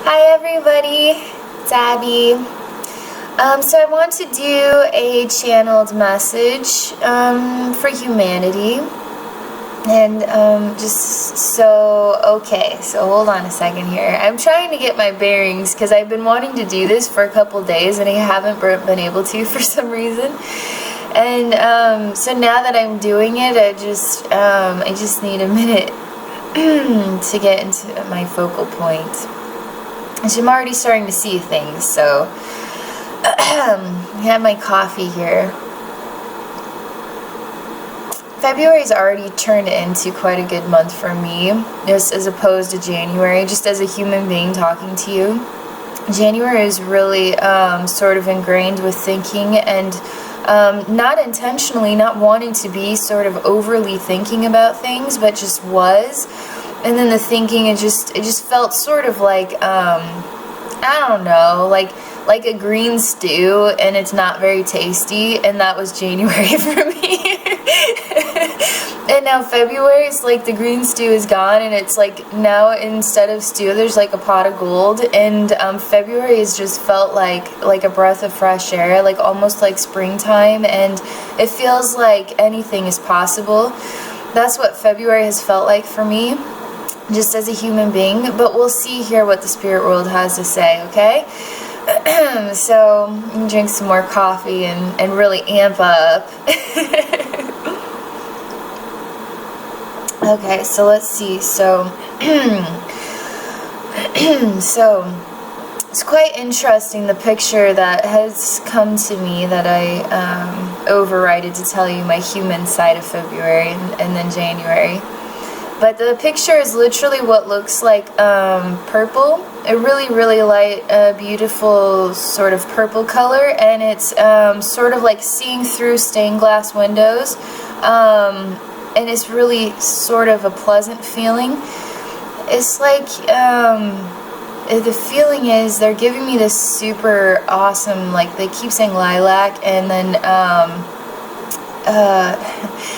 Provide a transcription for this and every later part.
Hi everybody, it's Abby. So I want to do a channeled message for humanity. And so hold on a second here. I'm trying to get my bearings because I've been wanting to do this for a couple days and I haven't been able to for some reason. And so now that I'm doing it, I just need a minute to get into my focal point. And I'm already starting to see things, so I have my coffee here. February's already turned into quite a good month for me, just as opposed to January, just as a human being talking to you. January is really sort of ingrained with thinking and not intentionally, not wanting to be sort of overly thinking about things, but just was. And then the thinking, it just felt sort of like, I don't know, like a green stew, and it's not very tasty, and that was January for me. And now February, it's like the green stew is gone, and it's like now instead of stew, there's like a pot of gold, and February has just felt like a breath of fresh air, like almost like springtime, and it feels like anything is possible. That's what February has felt like for me, just as a human being, but we'll see here what the spirit world has to say, okay? So, I'm gonna drink some more coffee and really amp up. Okay, so let's see. So, it's quite interesting, the picture that has come to me that I overrided to tell you my human side of February and then January. But the picture is literally what looks like purple, a really, really light, beautiful sort of purple color, and it's sort of like seeing through stained glass windows, and it's really sort of a pleasant feeling. It's like, the feeling is they're giving me this super awesome, like they keep saying lilac, and then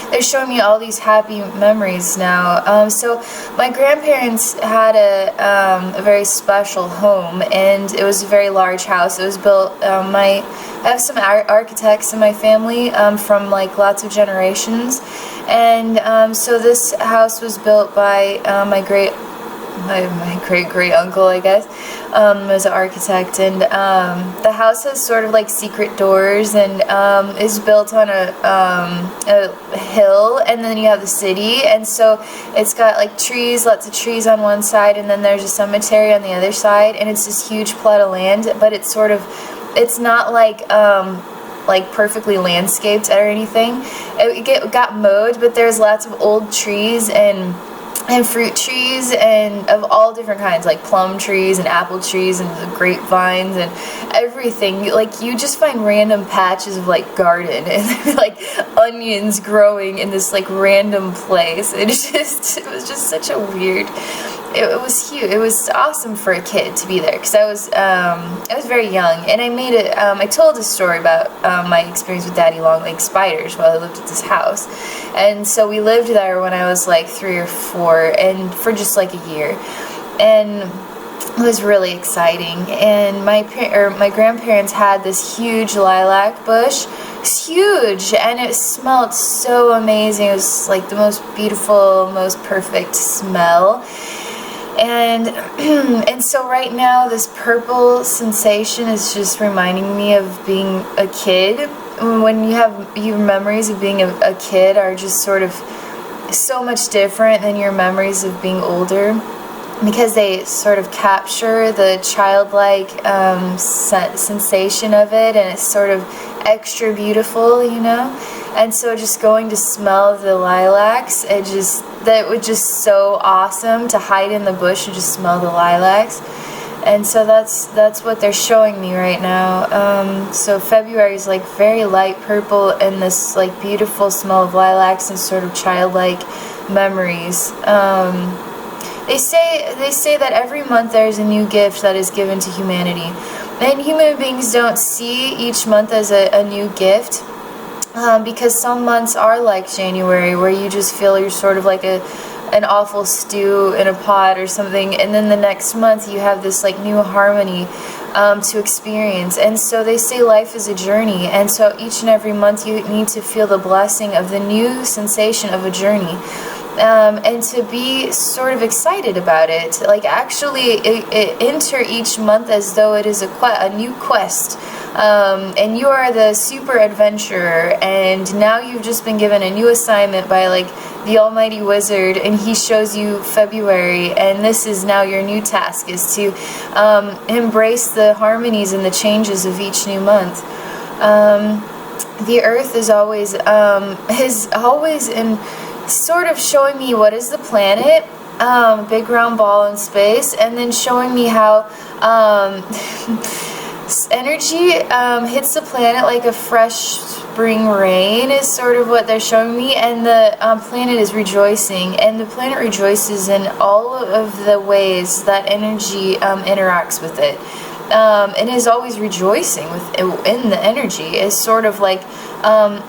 they're showing me all these happy memories now. So my grandparents had a very special home, and it was a very large house. It was built, I have some architects in my family from like lots of generations, and so this house was built by my great uncle, I guess, was an architect, and the house has sort of like secret doors, and is built on a hill, and then you have the city, and so it's got like trees, lots of trees on one side, and then there's a cemetery on the other side, and it's this huge plot of land, but it's sort of, it's not like perfectly landscaped or anything. It got mowed, but there's lots of old trees and fruit trees and of all different kinds, like plum trees and apple trees and the grapevines and everything. Like you just find random patches of like garden and like onions growing in this like random place. It was just such a weird, it was huge. It was awesome for a kid to be there, because I was very young, and I made it, I told a story about my experience with daddy long-legged spiders while I lived at this house. And so we lived there when I was like 3 or 4, and for just like a year, and it was really exciting. And my grandparents had this huge lilac bush. It's huge, and it smelled so amazing. It was like the most beautiful, most perfect smell. And so right now this purple sensation is just reminding me of being a kid. When your memories of being a kid are just sort of so much different than your memories of being older, because they sort of capture the childlike sensation of it, and it's sort of extra beautiful, you know. And so just going to smell the lilacs, that was just so awesome to hide in the bush and just smell the lilacs. And so that's what they're showing me right now. So February is like very light purple, and this like beautiful smell of lilacs and sort of childlike memories. They say that every month there's a new gift that is given to humanity, and human beings don't see each month as a new gift. Because some months are like January, where you just feel you're sort of like a an awful stew in a pot or something, and then the next month you have this like new harmony to experience. And so they say life is a journey, and so each and every month you need to feel the blessing of the new sensation of a journey. And to be sort of excited about it, like actually enter each month as though it is a new quest, and you are the super adventurer, and now you've just been given a new assignment by like the almighty wizard, and he shows you February, and this is now your new task, is to embrace the harmonies and the changes of each new month. The earth is always in sort of showing me what is the planet, big round ball in space, and then showing me how energy hits the planet like a fresh spring rain is sort of what they're showing me, and the planet is rejoicing, and the planet rejoices in all of the ways that energy interacts with it. And is always rejoicing in the energy. Is sort of like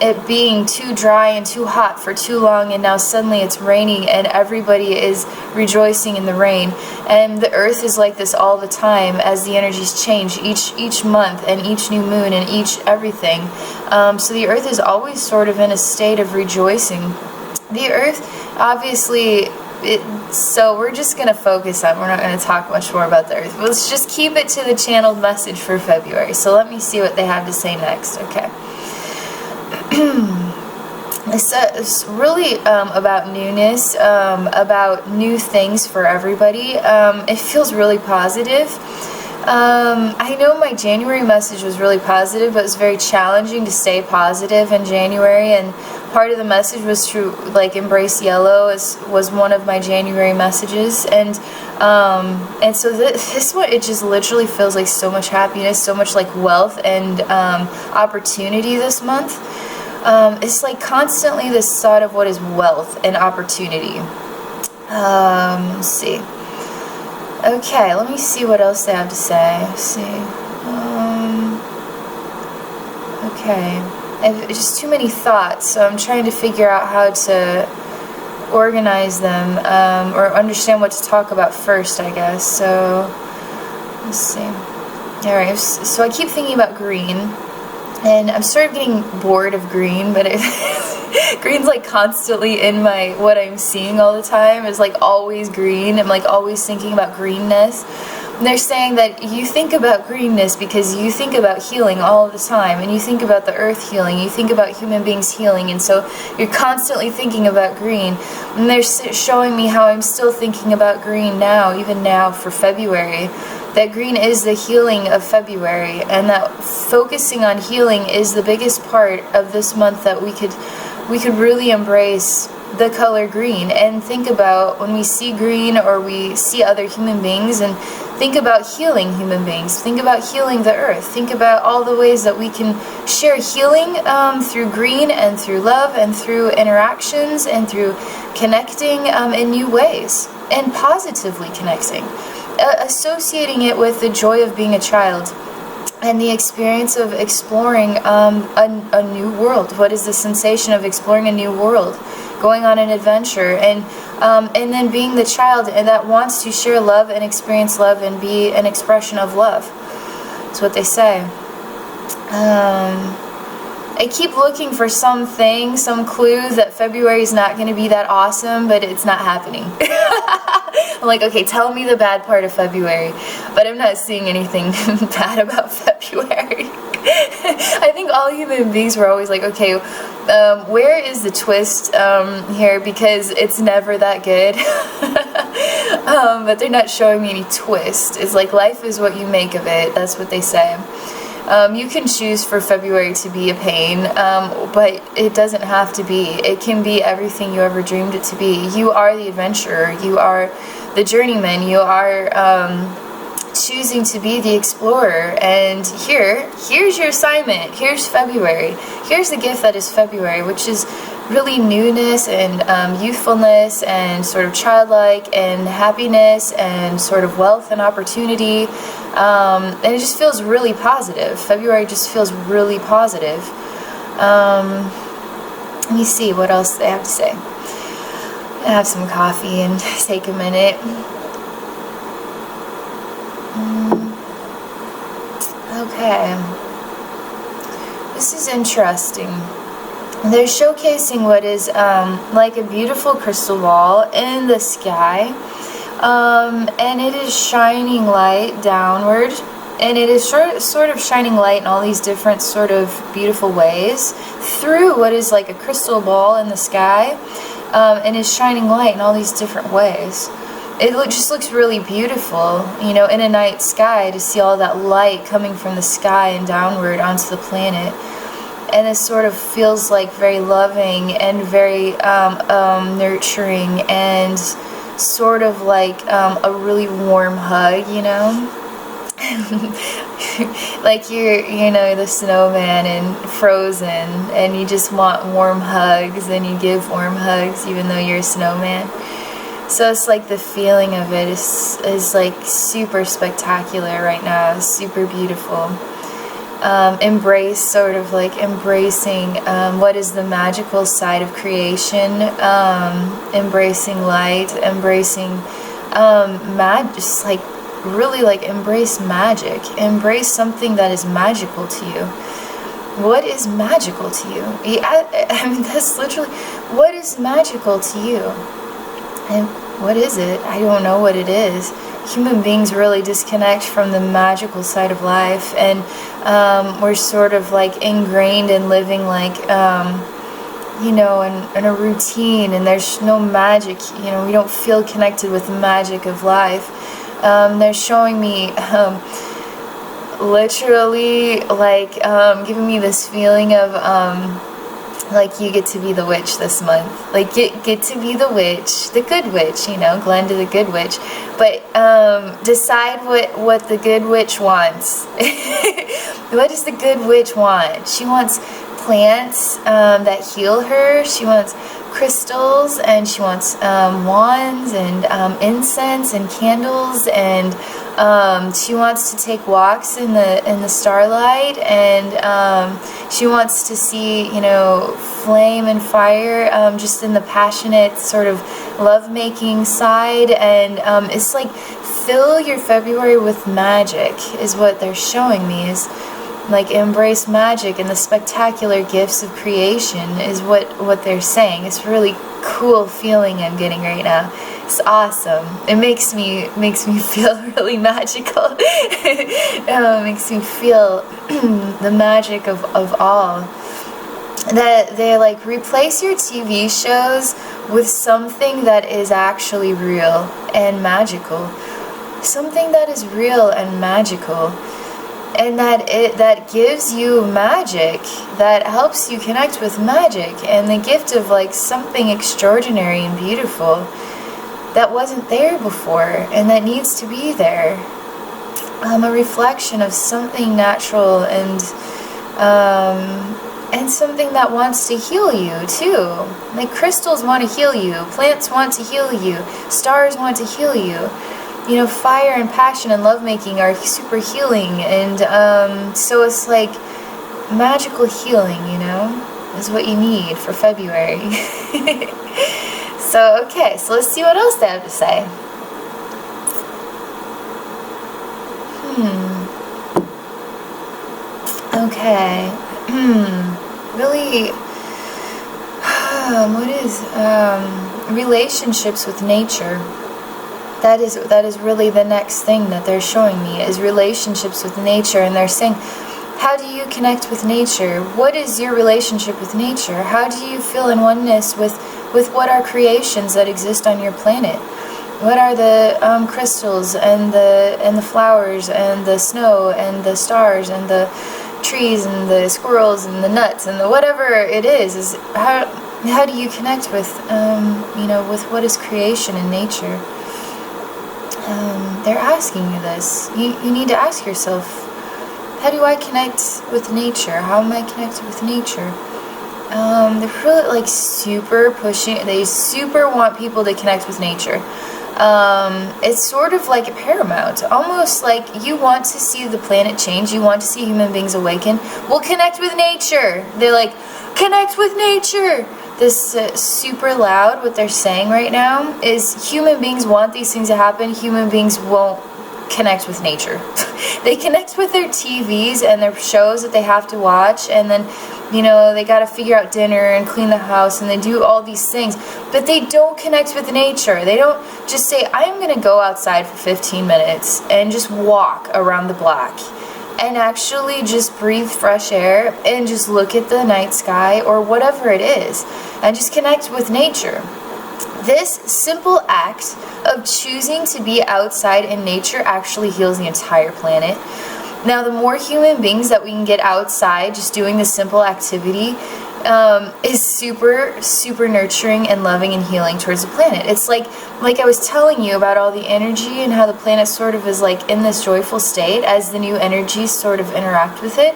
it being too dry and too hot for too long, and now suddenly it's raining and everybody is rejoicing in the rain. And the earth is like this all the time as the energies change each month and each new moon and each everything. So the earth is always sort of in a state of rejoicing. The earth, obviously, so we're just going to focus on, we're not going to talk much more about the earth. Let's just keep it to the channeled message for February. So let me see what they have to say next. Okay. It's really about newness, about new things for everybody. It feels really positive. I know my January message was really positive, but it was very challenging to stay positive in January, and part of the message was to like embrace yellow was one of my January messages, and so this one, it just literally feels like so much happiness, so much like wealth and opportunity this month. It's like constantly this thought of what is wealth and opportunity. Let's see. Okay, let me see what else they have to say. Let's see. Okay. I have just too many thoughts, so I'm trying to figure out how to organize them, or understand what to talk about first, I guess. So, let's see. Alright, so I keep thinking about green, and I'm sort of getting bored of green, but green's like constantly in what I'm seeing all the time. It's like always green. I'm like always thinking about greenness. And they're saying that you think about greenness because you think about healing all the time, and you think about the earth healing, you think about human beings healing, and so you're constantly thinking about green. And they're showing me how I'm still thinking about green now, even now for February. That green is the healing of February, and that focusing on healing is the biggest part of this month, that we could really embrace the color green and think about when we see green or we see other human beings, and think about healing human beings, think about healing the earth, think about all the ways that we can share healing through green and through love and through interactions and through connecting in new ways and positively connecting, associating it with the joy of being a child and the experience of exploring a new world. What is the sensation of exploring a new world? Going on an adventure, and then being the child and that wants to share love and experience love and be an expression of love. That's what they say. I keep looking for something, some clue that February is not going to be that awesome, but it's not happening. I'm like, okay, tell me the bad part of February, but I'm not seeing anything bad about February. I think all human beings were always like, okay, where is the twist here, because it's never that good. But they're not showing me any twist. It's like life is what you make of it. That's what they say. You can choose for February to be a pain, but it doesn't have to be. It can be everything you ever dreamed it to be. You are the adventurer. You are the journeyman. You are choosing to be the explorer. And here's your assignment. Here's February. Here's the gift that is February, which is really newness and youthfulness and sort of childlike and happiness and sort of wealth and opportunity. And it just feels really positive. February just feels really positive. Let me see what else they have to say. have some coffee and take a minute. Okay. This is interesting. They're showcasing what is like a beautiful crystal ball in the sky. And it is shining light downward. And it is sort of shining light in all these different sort of beautiful ways through what is like a crystal ball in the sky, and is shining light in all these different ways. It just looks really beautiful, you know, in a night sky, to see all that light coming from the sky and downward onto the planet. And it sort of feels like very loving and very nurturing, and sort of like a really warm hug, you know. Like you know, the snowman in Frozen, and you just want warm hugs, and you give warm hugs even though you're a snowman. So it's like the feeling of it is like super spectacular right now. It's super beautiful. Embrace, sort of like embracing what is the magical side of creation, embracing light, embracing just like really like embrace magic, embrace something that is magical to you. What is magical to you? I mean, that's literally, what is magical to you? And what is it? I don't know what it is. Human beings really disconnect from the magical side of life, and we're sort of like ingrained in living like, you know, in a routine, and there's no magic, you know, we don't feel connected with the magic of life. They're showing me literally like giving me this feeling of like you get to be the witch this month. Like get to be the witch, the good witch, you know, Glenda the good witch. But decide what the good witch wants. What does the good witch want? She wants plants that heal her. She wants crystals, and she wants wands and incense and candles, and she wants to take walks in the starlight, and she wants to see, you know, flame and fire, just in the passionate sort of lovemaking side. And it's like, fill your February with magic is what they're showing me. Is like embrace magic and the spectacular gifts of creation is what they're saying. It's really cool feeling I'm getting right now. It's awesome. It makes me feel really magical. It makes me feel the magic of all. That they like replace your TV shows with something that is actually real and magical. Something that is real and magical. And that gives you magic, that helps you connect with magic, and the gift of like something extraordinary and beautiful that wasn't there before, and that needs to be there. A reflection of something natural, and something that wants to heal you too. Like crystals want to heal you, plants want to heal you, stars want to heal you. You know, fire and passion and lovemaking are super healing, and so it's like magical healing, you know, is what you need for February. So, okay, so let's see what else they have to say. Okay. Really, what is relationships with nature? That is really the next thing that they're showing me, is relationships with nature. And they're saying, how do you connect with nature? What is your relationship with nature? How do you feel in oneness with what are creations that exist on your planet? What are the crystals and the flowers and the snow and the stars and the trees and the squirrels and the nuts and the whatever it is how do you connect with you know, with what is creation and nature? They're asking you this. You need to ask yourself, how do I connect with nature? How am I connected with nature? They're really like super pushing. They super want people to connect with nature. It's sort of like a paramount, almost like you want to see the planet change, you want to see human beings awaken. Well, connect with nature. They're like, connect with nature. this super loud. What they're saying right now is human beings want these things to happen. Human beings won't connect with nature. They connect with their TVs and their shows that they have to watch, and then, you know, they got to figure out dinner and clean the house, and they do all these things, but they don't connect with nature. They don't just say, I'm going to go outside for 15 minutes and just walk around the block and actually just breathe fresh air and just look at the night sky or whatever it is and just connect with nature. This simple act of choosing to be outside in nature actually heals the entire planet. Now, the more human beings that we can get outside just doing this simple activity is super, super nurturing and loving and healing towards the planet. It's like I was telling you about all the energy and how the planet sort of is like in this joyful state as the new energies sort of interact with it.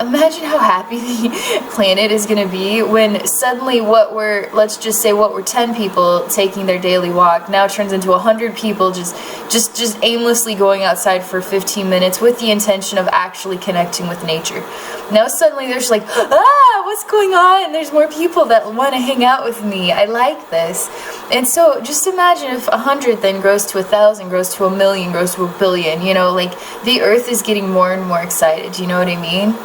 Imagine how happy the planet is going to be when suddenly let's just say what were 10 people taking their daily walk now turns into 100 people just aimlessly going outside for 15 minutes with the intention of actually connecting with nature. Now suddenly there's like, what's going on? There's more people that want to hang out with me. I like this. And so just imagine if 100 then grows to 1,000, grows to 1,000,000, grows to 1,000,000,000, you know, like the earth is getting more and more excited. You know what I mean?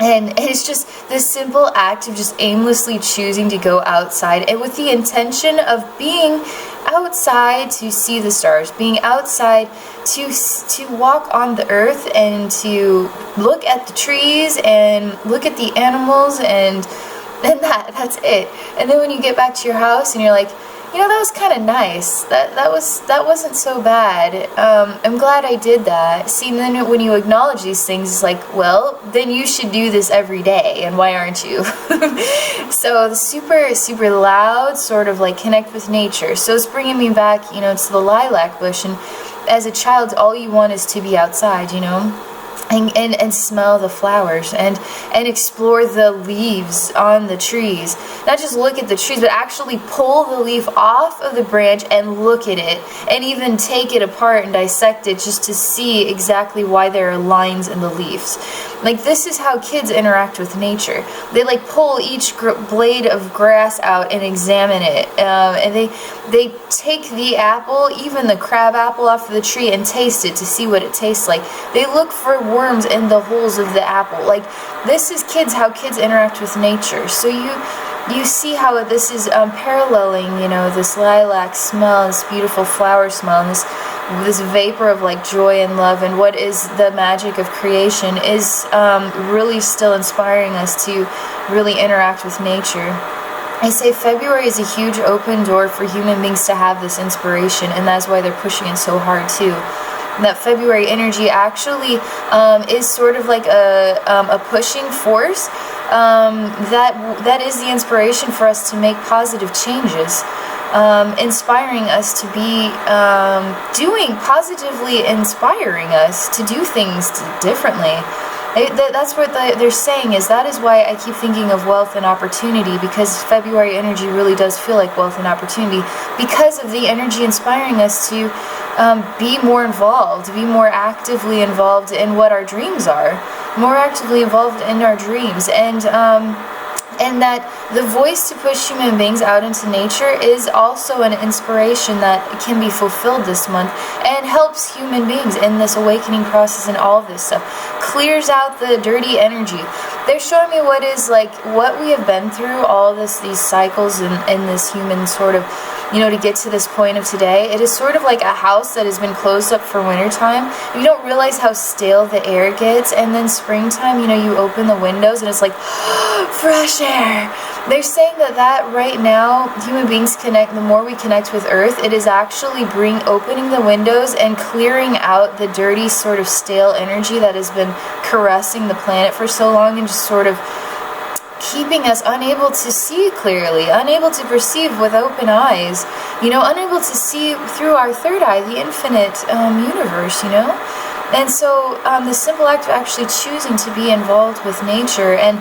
And it's just this simple act of just aimlessly choosing to go outside and with the intention of being outside to see the stars, being outside to walk on the earth and to look at the trees and look at the animals and that's it. And then when you get back to your house and you're like, you know, that was kind of nice. That wasn't so bad. I'm glad I did that. See, and then when you acknowledge these things, it's like, well, then you should do this every day, and why aren't you? So the super, super loud sort of like connect with nature. So it's bringing me back, you know, to the lilac bush. And as a child, all you want is to be outside, you know. And smell the flowers and explore the leaves on the trees. Not just look at the trees, but actually pull the leaf off of the branch and look at it and even take it apart and dissect it just to see exactly why there are lines in the leaves. Like, this is how kids interact with nature. They like pull each blade of grass out and examine it, and they take the apple, even the crab apple, off of the tree and taste it to see what it tastes like. They look for worms in the holes of the apple. Like, this is how kids interact with nature. So you see how this is paralleling, you know, this lilac smell, this beautiful flower smell, and this vapor of like joy and love, and what is the magic of creation is really still inspiring us to really interact with nature. I say February is a huge open door for human beings to have this inspiration, and that's why they're pushing it so hard too. That February energy actually is sort of like a pushing force that is the inspiration for us to make positive changes, inspiring us to be positively inspiring us to do things differently. That's what they're saying is that is why I keep thinking of wealth and opportunity, because February energy really does feel like wealth and opportunity because of the energy inspiring us to be more involved, be more actively involved in what our dreams are, more actively involved in our dreams, and that the voice to push human beings out into nature is also an inspiration that can be fulfilled this month and helps human beings in this awakening process, and all of this stuff clears out the dirty energy. They're showing me what we have been through, all these cycles in this human sort of, you know, to get to this point of today. It is sort of like a house that has been closed up for wintertime. You don't realize how stale the air gets, and then springtime, you know, you open the windows and it's like fresh air. They're saying that right now, human beings connect, the more we connect with Earth, it is actually opening the windows and clearing out the dirty sort of stale energy that has been caressing the planet for so long and just sort of keeping us unable to see clearly, unable to perceive with open eyes, you know, unable to see through our third eye, the infinite universe, you know. And so the simple act of actually choosing to be involved with nature and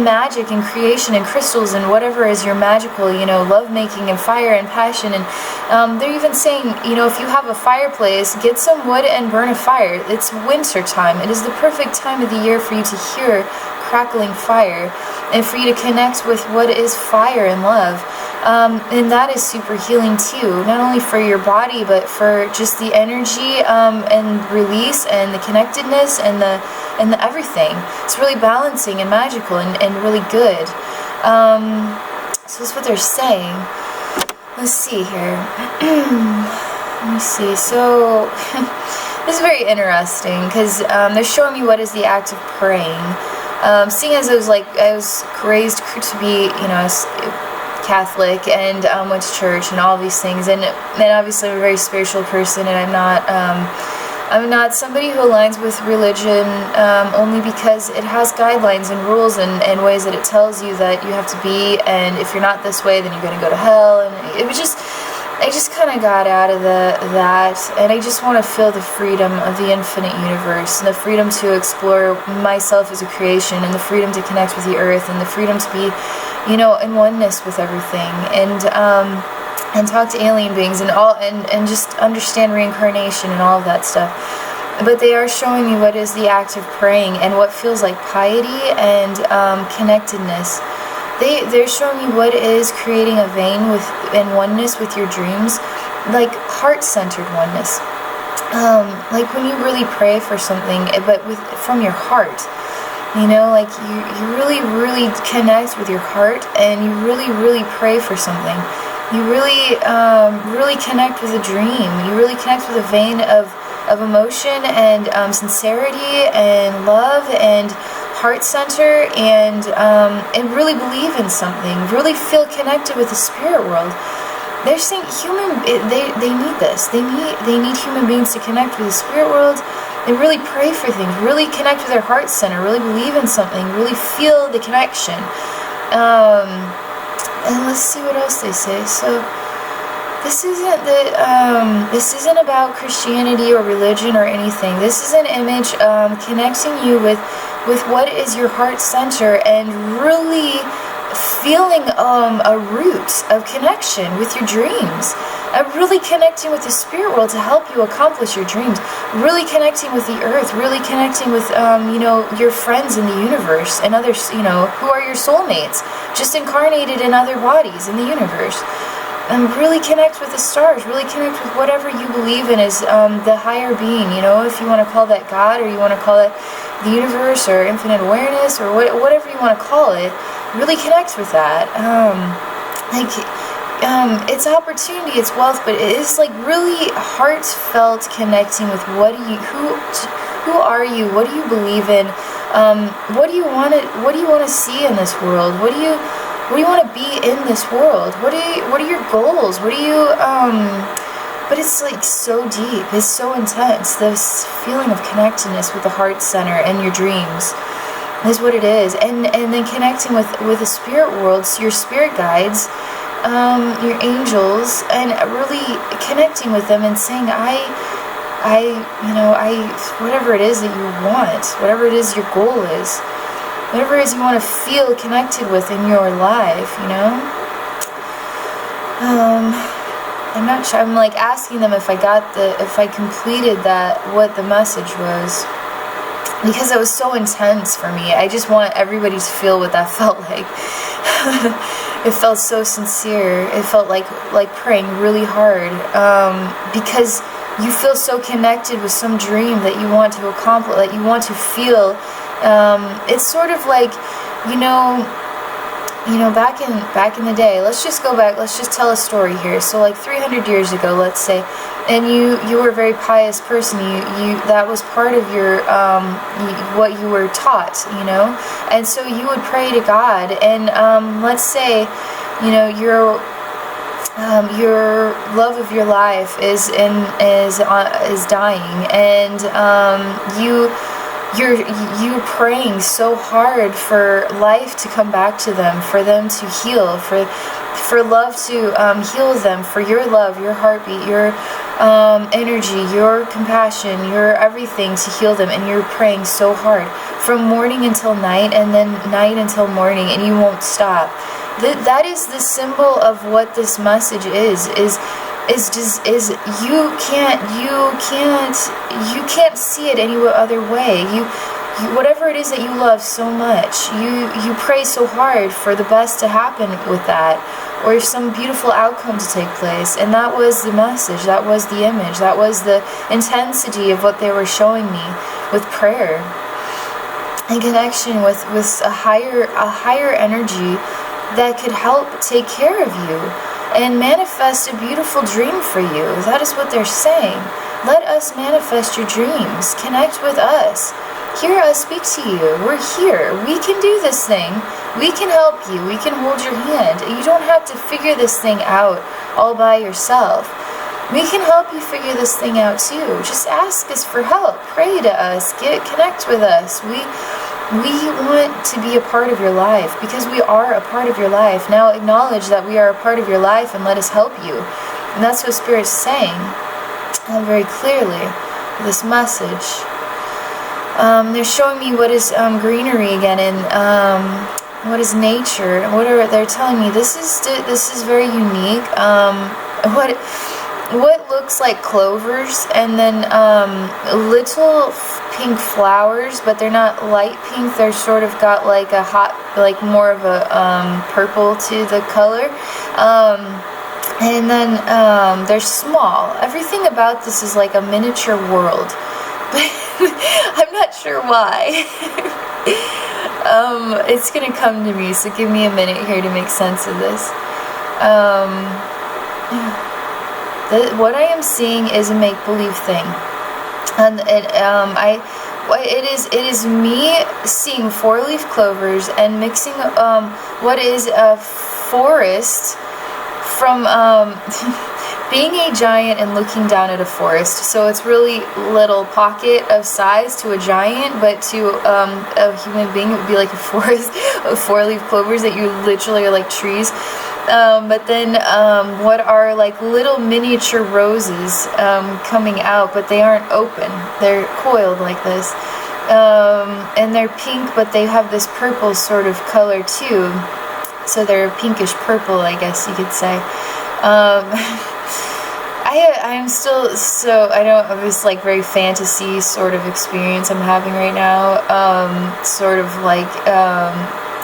magic and creation and crystals and whatever is your magical, you know, lovemaking and fire and passion. And they're even saying, you know, if you have a fireplace, get some wood and burn a fire. It's winter time. It is the perfect time of the year for you to hear crackling fire, and for you to connect with what is fire and love. And that is super healing too, not only for your body, but for just the energy and release and the connectedness and the everything. It's really balancing and magical and really good. So that's what they're saying. Let's see here. Let me see. So this is very interesting because they're showing me what is the act of praying. Seeing as I was raised to be, Catholic and went to church and all these things, and obviously I'm a very spiritual person, and I'm not somebody who aligns with religion only because it has guidelines and rules and ways that it tells you that you have to be, and if you're not this way, then you're going to go to hell. And I just kind of got out of that, and I just want to feel the freedom of the infinite universe, and the freedom to explore myself as a creation, and the freedom to connect with the earth, and the freedom to be, in oneness with everything, and talk to alien beings and just understand reincarnation and all of that stuff. But they are showing me what is the act of praying and what feels like piety and connectedness. They're showing you what is creating a vein and oneness with your dreams, like heart-centered oneness. Like when you really pray for something, but from your heart. Like you really, really connect with your heart, and you really, really pray for something. You really, really connect with a dream. You really connect with a vein of emotion and sincerity and love and heart center, and really believe in something. Really feel connected with the spirit world. They're saying they need this. They need human beings to connect with the spirit world. They really pray for things, really connect with their heart center, really believe in something, really feel the connection. And let's see what else they say. So this isn't about Christianity or religion or anything. This is an image connecting you with what is your heart center, and really feeling a root of connection with your dreams. Really connecting with the spirit world to help you accomplish your dreams. Really connecting with the earth. Really connecting with, your friends in the universe and others, who are your soulmates, just incarnated in other bodies in the universe. And really connect with the stars. Really connect with whatever you believe in as the higher being. If you want to call that God, or you want to call it the universe, or infinite awareness, or whatever you want to call it. Really connect with that. It's opportunity, it's wealth, but it is like really heartfelt connecting with who are you, what do you believe in, what do you want to see in this world, what do you want to be in this world, what are your goals, but it's like so deep, it's so intense, this feeling of connectedness with the heart center and your dreams is what it is, and then connecting with the spirit world, so your spirit guides, your angels, and really connecting with them and saying, whatever it is that you want, whatever it is your goal is, whatever it is you want to feel connected with in your life, I'm not sure. I'm like asking them if I completed that, what the message was, because it was so intense for me. I just want everybody to feel what that felt like. It felt so sincere. It felt like praying really hard, because you feel so connected with some dream that you want to accomplish, that you want to feel. It's sort of like, back in the day. Let's just go back. Let's just tell a story here. So like 300 years ago, let's say, and you were a very pious person. You that was part of your what you were taught, and so you would pray to God. And let's say, your love of your life is dying, and you're praying so hard for life to come back to them, for them to heal, for love to heal them, for your love, your heartbeat, your energy, your compassion, your everything to heal them, and you're praying so hard from morning until night, and then night until morning, and you won't stop. That is the symbol of what this message is you can't see it any other way. whatever it is that you love so much, you pray so hard for the best to happen with that, or some beautiful outcome to take place. And that was the message, that was the image, that was the intensity of what they were showing me with prayer and connection with a higher energy that could help take care of you and manifest a beautiful dream for you. That is what they're saying. Let us manifest your dreams. Connect with us. Hear us speak to you. We're here. We can do this thing. We can help you. We can hold your hand. You don't have to figure this thing out all by yourself. We can help you figure this thing out too. Just ask us for help. Pray to us. Connect with us. We want to be a part of your life because we are a part of your life. Now acknowledge that we are a part of your life and let us help you. And that's what Spirit's saying very clearly, this message. They're showing me what is greenery again, and what is nature. They're telling me this is very unique. What looks like clovers, and then little pink flowers, but they're not light pink. They're sort of got like a hot, like more of a purple to the color. And then they're small. Everything about this is like a miniature world. I'm not sure why. It's gonna come to me, so give me a minute here to make sense of this. What I am seeing is a make-believe thing, and it is me seeing 4-leaf clovers and mixing what is a forest from being a giant and looking down at a forest. So it's really little pocket of size to a giant, but to a human being it would be like a forest of 4-leaf clovers that you literally are like trees. But then what are like little miniature roses coming out, but they aren't open. They're coiled like this. And they're pink, but they have this purple sort of color too. So they're pinkish purple, I guess you could say. I'm still I don't have this like very fantasy sort of experience I'm having right now. Sort of like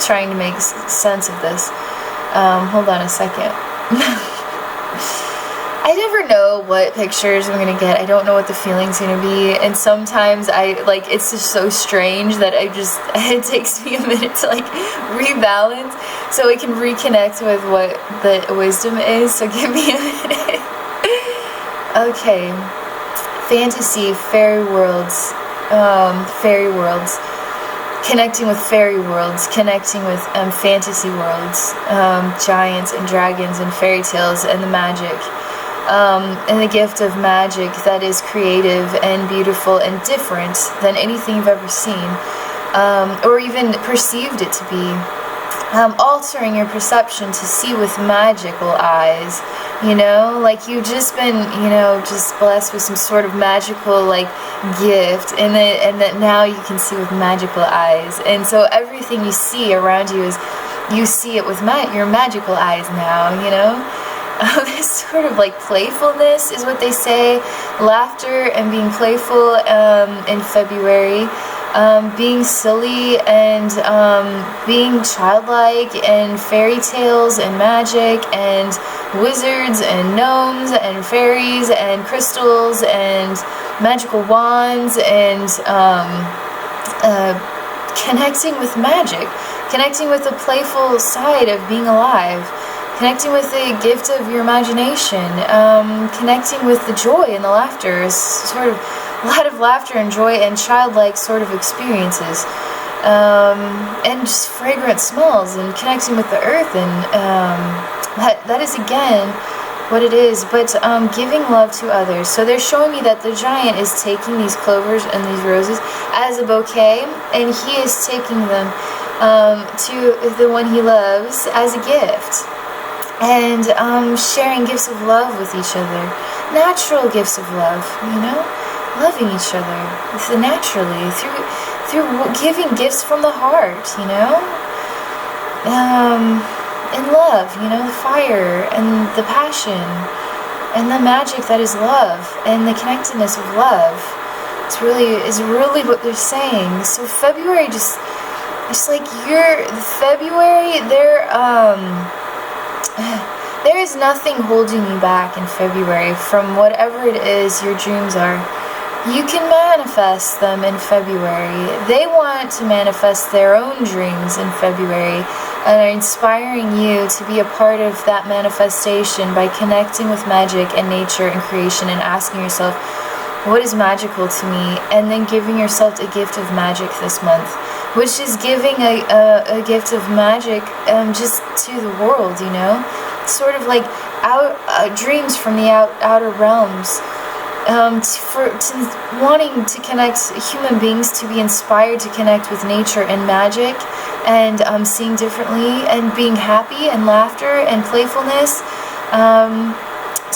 trying to make sense of this. Hold on a second. I never know what pictures I'm gonna get. I don't know what the feeling's gonna be, and sometimes it's just so strange that it takes me a minute to like rebalance so I can reconnect with what the wisdom is. So give me a minute. Okay, fantasy, fairy worlds, connecting with fairy worlds, connecting with fantasy worlds, giants and dragons and fairy tales and the magic. And the gift of magic that is creative and beautiful and different than anything you've ever seen, or even perceived it to be. Altering your perception to see with magical eyes, like you've just been, just blessed with some sort of magical, like, gift, and that now you can see with magical eyes. And so everything you see around you you see it with your magical eyes now, This sort of like playfulness is what they say. Laughter and being playful in February. Being silly and being childlike and fairy tales and magic and wizards and gnomes and fairies and crystals and magical wands and connecting with magic. Connecting with the playful side of being alive. Connecting with the gift of your imagination, connecting with the joy and the laughter, sort of a lot of laughter and joy and childlike sort of experiences, and just fragrant smells and connecting with the earth, and that is again what it is, but giving love to others. So they're showing me that the giant is taking these clovers and these roses as a bouquet, and he is taking them to the one he loves as a gift. And sharing gifts of love with each other, natural gifts of love, loving each other naturally through giving gifts from the heart, and love, the fire and the passion and the magic that is love and the connectedness of love. is really what they're saying. So February it's like February, there is nothing holding you back in February from whatever it is your dreams are. You can manifest them in February. They want to manifest their own dreams in February and are inspiring you to be a part of that manifestation by connecting with magic and nature and creation and asking yourself, what is magical to me? And then giving yourself a gift of magic this month, which is giving a gift of magic just to the world, you know? Sort of like dreams from the outer realms. To wanting to connect human beings to be inspired to connect with nature and magic and seeing differently and being happy and laughter and playfulness,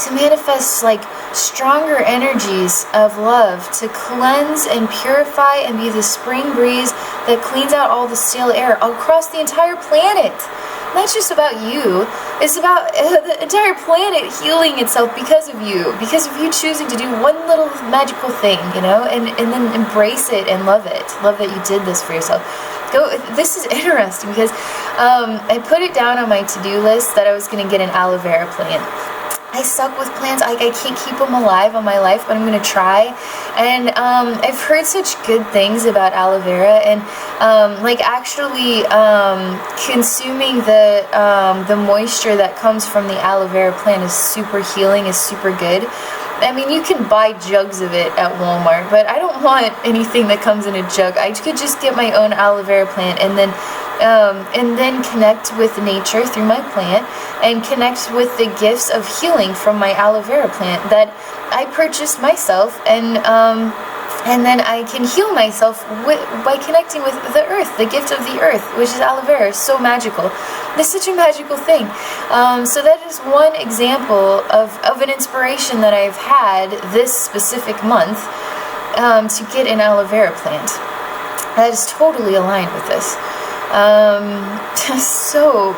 to manifest like stronger energies of love, to cleanse and purify and be the spring breeze that cleans out all the stale air across the entire planet. Not just about you, it's about the entire planet healing itself because of you choosing to do one little magical thing, you know, and then embrace it and love it. Love that you did this for yourself. This is interesting because I put it down on my to-do list that I was going to get an aloe vera plant. I suck with plants. I can't keep them alive on my life, but I'm going to try. And I've heard such good things about aloe vera, and like actually consuming the moisture that comes from the aloe vera plant is super healing, is super good. I mean, you can buy jugs of it at Walmart, but I don't want anything that comes in a jug. I could just get my own aloe vera plant and then connect with nature through my plant and connect with the gifts of healing from my aloe vera plant that I purchased myself, and then I can heal myself by connecting with the earth, the gift of the earth, which is aloe vera. It's so magical. It's such a magical thing. So that is one example of an inspiration that I've had this specific month to get an aloe vera plant. That is totally aligned with this. So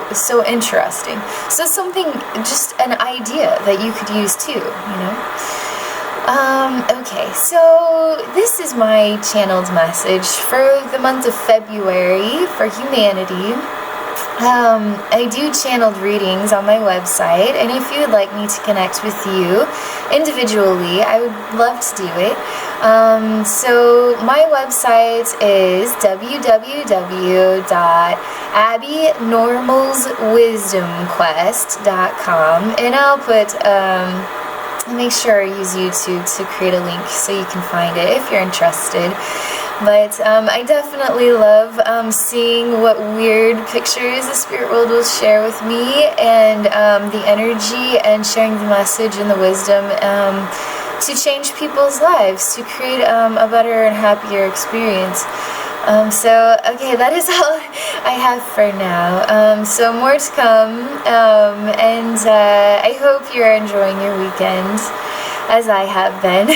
interesting. So something, just an idea that you could use too, you know. Okay, so this is my channeled message for the month of February for humanity. I do channeled readings on my website, and if you would like me to connect with you individually, I would love to do it. So my website is www.abbynormalswisdomquest.com, and I'll put make sure I use YouTube to create a link so you can find it if you're interested. But I definitely love seeing what weird pictures the spirit world will share with me, and the energy and sharing the message and the wisdom to change people's lives, to create a better and happier experience. So, okay, that is all I have for now. So more to come, and I hope you're enjoying your weekend, as I have been.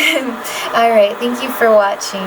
Alright, thank you for watching.